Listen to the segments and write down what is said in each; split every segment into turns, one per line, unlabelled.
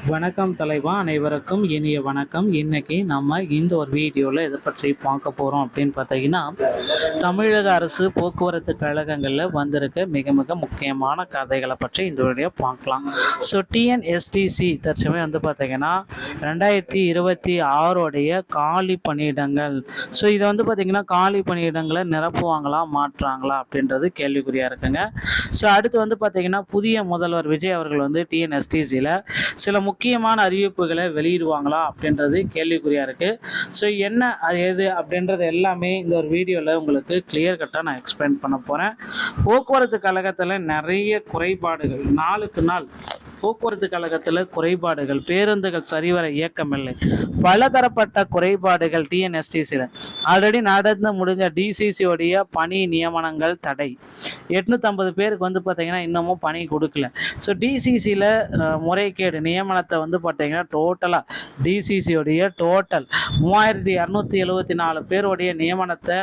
வணக்கம் தலைவா, அனைவருக்கும் இனிய வணக்கம். இன்னைக்கு நம்ம இந்த ஒரு வீடியோவில் இதை பற்றி பார்க்க போகிறோம் அப்படின்னு பார்த்தீங்கன்னா, தமிழக அரசு போக்குவரத்து கழகங்களில் வந்திருக்க மிக மிக முக்கியமான கதைகளை பற்றி இந்த வீடியோ பார்க்கலாம். ஸோ டிஎன்எஸ்டிசி தற்சமயம் வந்து பார்த்தீங்கன்னா 2026 காலி பணியிடங்கள். ஸோ இதை வந்து பார்த்திங்கன்னா காலி பணியிடங்களை நிரப்புவாங்களா மாற்றுறாங்களா அப்படின்றது கேள்விக்குறியாக இருக்குங்க. ஸோ அடுத்து வந்து பார்த்திங்கன்னா புதிய முதல்வர் விஜய் அவர்கள் வந்து டிஎன்எஸ்டிசியில் சில முக்கியமான அறிவிப்புகளை வெளியிடுவாங்களா அப்படின்றது கேள்விக்குறியாக இருக்குது. ஸோ என்ன அது எது அப்படின்றது எல்லாமே இந்த ஒரு வீடியோவில் உங்களுக்கு கிளியர் கட்டாக நான் எக்ஸ்பிளைன் பண்ண போகிறேன். போக்குவரத்து கழகத்தில் நிறைய குறைபாடுகள், நாளுக்கு நாள் போக்குவரத்து கழகத்தில் குறைபாடுகள், பேருந்துகள் சரிவர இயக்கமில்லை, பலதரப்பட்ட குறைபாடுகள் டிஎன்எஸ்டிசியில். ஆல்ரெடி நடந்து முடிஞ்ச டிசிசியோடைய பணி நியமனங்கள் தடை, 850 பேருக்கு வந்து பார்த்திங்கன்னா இன்னமும் பணி கொடுக்கல. ஸோ டிசிசியில் முறைகேடு நியமனத்தை வந்து பார்த்திங்கன்னா டோட்டலாக டிசிசியோடைய டோட்டல் 3274 பேருடைய நியமனத்தை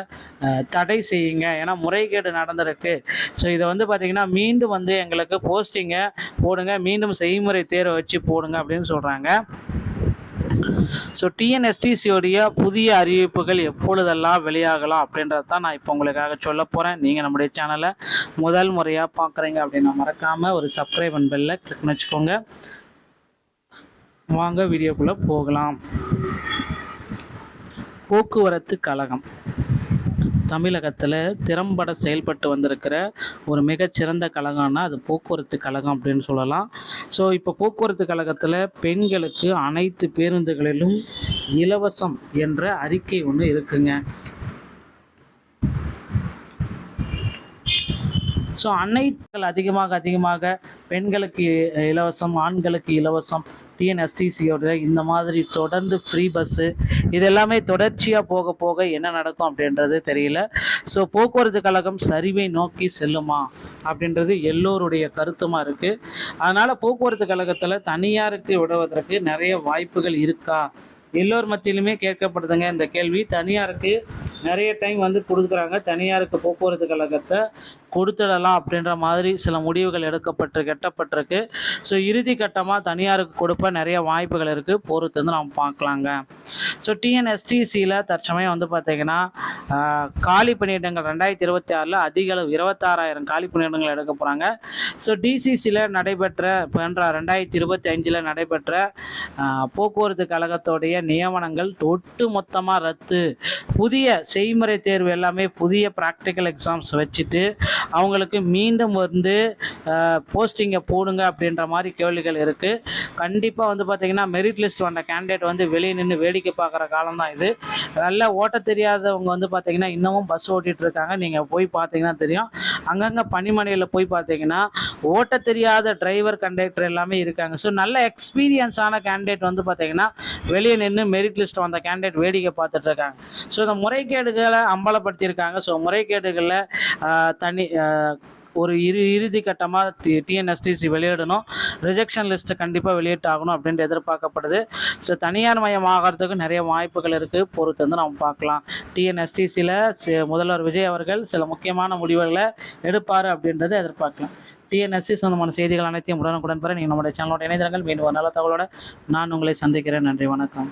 தடை செய்யுங்க, ஏன்னா முறைகேடு நடந்திருக்கு. ஸோ இதை வந்து பார்த்திங்கன்னா மீண்டும் வந்து எங்களுக்கு போஸ்டிங்கை போடுங்க, மீண்டும் செய்முறை தேர்வை வச்சு போடுங்க அப்படின்னு சொல்கிறாங்க. ஸோ டிஎன்எஸ்டிசியோடைய புதிய அறிவிப்புகள் எப்பொழுதெல்லாம் வெளியாகலாம் அப்படின்றது தான் நான் இப்போ உங்களுக்காக சொல்ல போகிறேன். நீங்கள் நம்முடைய சேனலை முதல் முறையாக பார்க்குறீங்க அப்படின்னா மறக்காமல் ஒரு சப்ஸ்கிரைப் அண்ட் பெல்லை கிளிக் பண்ணி வச்சுக்கோங்க. வாங்க வீடியோக்குள்ளே போகலாம். போக்குவரத்து கழகம் தமிழகத்தில் திறம்பட செயல்பட்டு வந்திருக்கிற ஒரு மிகச்சிறந்த கழகம்னா அது போக்குவரத்து கழகம் அப்படின்னு சொல்லலாம். ஸோ இப்போ போக்குவரத்து கழகத்தில் பெண்களுக்கு அனைத்து பேருந்துகளிலும் இலவசம் என்ற அறிக்கை ஒன்று இருக்குங்க. ஸோ அனைத்து அதிகமாக பெண்களுக்கு இலவசம், ஆண்களுக்கு இலவசம், டிஎன்எஸ்டிசியோட இந்த மாதிரி தொடர்ந்து ஃப்ரீ பஸ்ஸு, இது எல்லாமே தொடர்ச்சியாக போக போக என்ன நடக்கும் அப்படின்றது தெரியல. ஸோ போக்குவரத்து கழகம் சரிவை நோக்கி செல்லுமா அப்படின்றது எல்லோருடைய கருத்துமாக இருக்குது. அதனால் போக்குவரத்து கழகத்தில் தனியாருக்கு விடுவதற்கு நிறைய வாய்ப்புகள் இருக்கா, எல்லோர் மத்தியிலுமே கேட்கப்படுதுங்க இந்த கேள்வி. தனியாருக்கு நிறைய டைம் வந்து கொடுக்குறாங்க, தனியாருக்கு போக்குவரத்து கழகத்தை கொடுத்துடலாம் அப்படின்ற மாதிரி சில முடிவுகள் எட்டப்பட்டிருக்கு. ஸோ இறுதி கட்டமாக தனியாருக்கு கொடுப்ப நிறைய வாய்ப்புகள் இருக்குது, பொறுத்து வந்து நம்ம பார்க்கலாங்க. ஸோ டிஎன்எஸ்டிசியில் தற்சமயம் வந்து பார்த்திங்கன்னா காலி பணியிடங்கள் 2026 அதிக அளவு 26,000 காலி பணியிடங்கள் எடுக்க போகிறாங்க. ஸோ டிசிசியில் நடைபெற்ற 2025 நடைபெற்ற போக்குவரத்து கழகத்தோடைய நியமனங்கள் ஒட்டு மொத்தமாக ரத்து. புதிய செய்முறை தேர்வு எல்லாமே புதிய ப்ராக்டிக்கல் எக்ஸாம்ஸ் வச்சுட்டு அவங்களுக்கு மீண்டும் வந்து போஸ்டிங்கை போடுங்க அப்படின்ற மாதிரி கேள்விகள் இருக்குது. கண்டிப்பாக வந்து பார்த்திங்கன்னா மெரிட் லிஸ்ட் வந்த கேண்டிடேட் வந்து வெளியே நின்று வேடிக்கை பார்க்குற காலம் தான் இது. நல்லா ஓட்ட தெரியாதவங்க வந்து பார்த்திங்கன்னா இன்னமும் பஸ் ஓட்டிகிட்டு இருக்காங்க. நீங்கள் போய் பார்த்தீங்கன்னா தெரியும், அங்கங்கே பனிமனையில் போய் பார்த்தீங்கன்னா ஓட்ட தெரியாத டிரைவர் கண்டக்டர் எல்லாமே இருக்காங்க. ஸோ நல்ல எக்ஸ்பீரியன்ஸான கேண்டிடேட் வந்து பார்த்திங்கன்னா வெளியே நின்று மெரிட் லிஸ்ட் வந்த கேண்டிடேட் வேடிக்கை பார்த்துட்டு இருக்காங்க. ஸோ இந்த முறைகேடுகளை அம்பலப்படுத்தியிருக்காங்க. ஸோ முறைகேடுகளில் ஒரு இறுதி கட்டமாக டிஎன்எஸ்டிசி வெளியிடணும், ரிஜெக்ஷன் லிஸ்ட்டு கண்டிப்பாக வெளியிட்டாகணும் அப்படின்ட்டு எதிர்பார்க்கப்படுது. ஸோ தனியார் மயம் ஆகிறதுக்கு நிறைய வாய்ப்புகள் இருக்குது, பொறுத்து வந்து நம்ம பார்க்கலாம். டிஎன்எஸ்டிசியில் முதல்வர் விஜய் அவர்கள் சில முக்கியமான முடிவுகளை எடுப்பார் அப்படின்றத எதிர்பார்க்கலாம். டிஎன்எஸ்சி சொந்தமான செய்திகள் அனைத்தையும் உடனுக்குடன் பெற நீங்கள் நம்முடைய சேனலோட இணையதளங்கள் மீண்டும் ஒரு நல்ல தகவலோடு நான் உங்களை சந்திக்கிறேன். நன்றி, வணக்கம்.